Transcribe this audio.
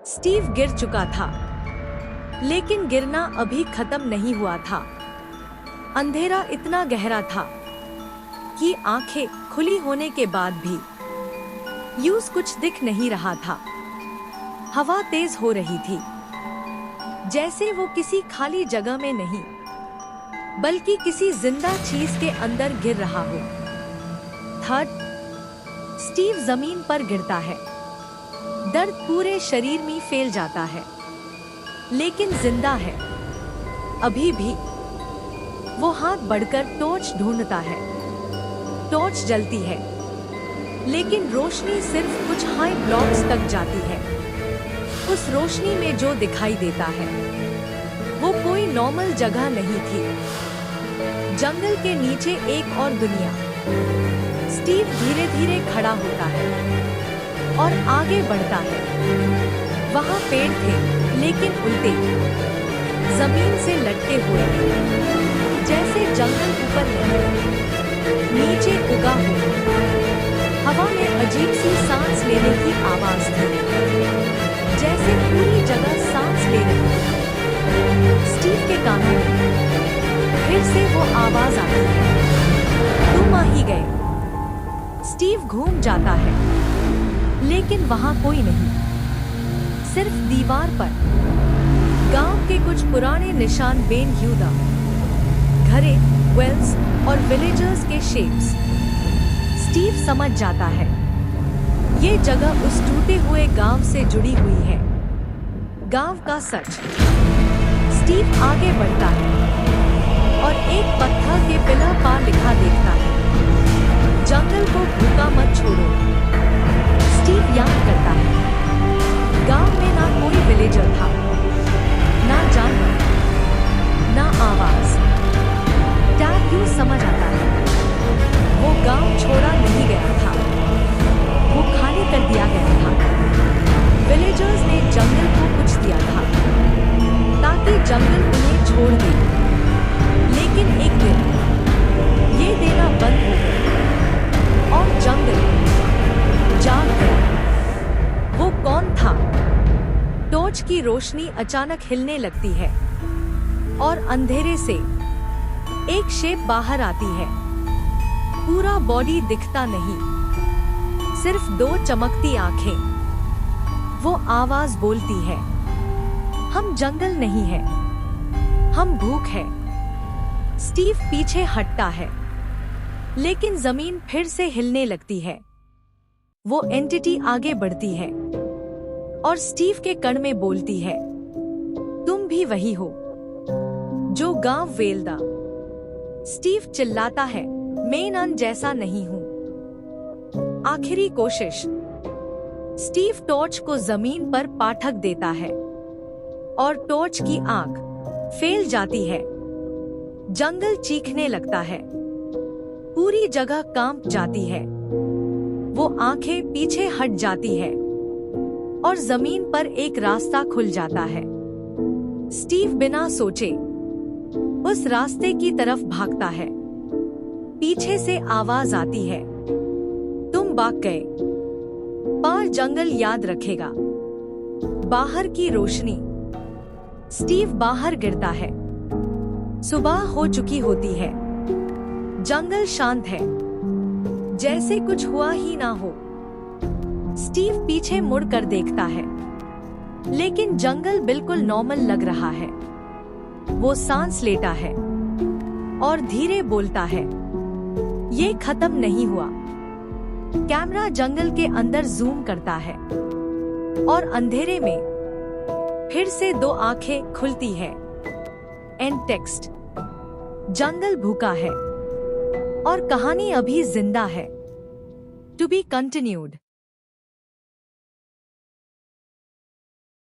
Steve गिर चुका था, लेकिन गिरना अभी खत्म नहीं हुआ था। अंधेरा इतना गहरा था कि आंखें खुली होने के बाद भी यूज कुछ दिख नहीं रहा था। हवा तेज हो रही थी, जैसे वो किसी खाली जगह में नहीं बल्कि किसी जिंदा चीज के अंदर गिर रहा हो। थर्ड, स्टीव जमीन पर गिरता है। दर्द पूरे शरीर में फैल जाता है, लेकिन जिंदा है अभी भी। वो हाथ बढ़कर टॉर्च ढूंढता है। टॉर्च जलती है, लेकिन रोशनी सिर्फ कुछ हाई ब्लॉक्स तक जाती है। उस रोशनी में जो दिखाई देता है वो कोई नॉर्मल जगह नहीं थी। जंगल के नीचे एक और दुनिया। स्टीव धीरे धीरे खड़ा होता है और आगे बढ़ता है। वहाँ पेड़ थे, लेकिन उल्टे, जमीन से लटके हुए, जैसे जंगल ऊपर नहीं नीचे उगा हुआ। हवा में अजीब सी सांस लेने की आवाज थी, जैसे पूरी जगह सांस ले रही। स्टीव के कानों में फिर से वो आवाज आती है, तुम आ ही गए। स्टीव घूम जाता है, लेकिन वहां कोई नहीं। सिर्फ दीवार पर गांव के कुछ पुराने निशान, बेनह्यूदा घरे, वेल्स और विलेजर्स के शेप्स। स्टीव समझ जाता है ये जगह उस टूटे हुए गांव से जुड़ी हुई है। गांव का सच। स्टीव आगे बढ़ता है और एक पत्थर के पिलर पर लिखा देखता है, जंगल को भूखा मत छोड़ो। स्टीव याद करता है, गांव में ना कोई विलेजर था, ना जानवर, ना आवाज। डैड यूं समझ आता है, वो गांव छोड़ा नहीं गया था, वो खाली कर दिया गया था। विलेजर्स ने जंगल को कुछ दिया था ताकि जंगल उन्हें छोड़ दे, लेकिन एक दिन ये देना बंद हो गया और जंगल जाग गया। वो कौन था? टॉर्च की रोशनी अचानक हिलने लगती है और अंधेरे से एक शेप बाहर आती है। पूरा बॉडी दिखता नहीं, सिर्फ दो चमकती आंखें। वो आवाज बोलती है, हम जंगल नहीं है, हम भूख है। स्टीव पीछे हटता है, लेकिन जमीन फिर से हिलने लगती है। वो एंटिटी आगे बढ़ती है और स्टीव के कण में बोलती है, तुम भी वही हो जो गांव वेल्दा। स्टीव चिल्लाता है, मैं नन जैसा नहीं हूं। आखिरी कोशिश। स्टीव टॉर्च को जमीन पर पाठक देता है और टॉर्च की आंख फैल जाती है। जंगल चीखने लगता है, पूरी जगह कांप जाती है। वो आंखें पीछे हट जाती है और जमीन पर एक रास्ता खुल जाता है। स्टीव बिना सोचे उस रास्ते की तरफ भागता है। पीछे से आवाज आती है, तुम भाग गए, पर जंगल याद रखेगा। बाहर की रोशनी। स्टीव बाहर गिरता है। सुबह हो चुकी होती है। जंगल शांत है, जैसे कुछ हुआ ही ना हो। स्टीव पीछे मुड़कर देखता है, लेकिन जंगल बिल्कुल नॉर्मल लग रहा है। वो सांस लेता है और धीरे बोलता है, ये खत्म नहीं हुआ। कैमरा जंगल के अंदर जूम करता है और अंधेरे में फिर से दो आंखें खुलती है। And text. जंगल भूखा है और कहानी अभी जिंदा है। To be continued.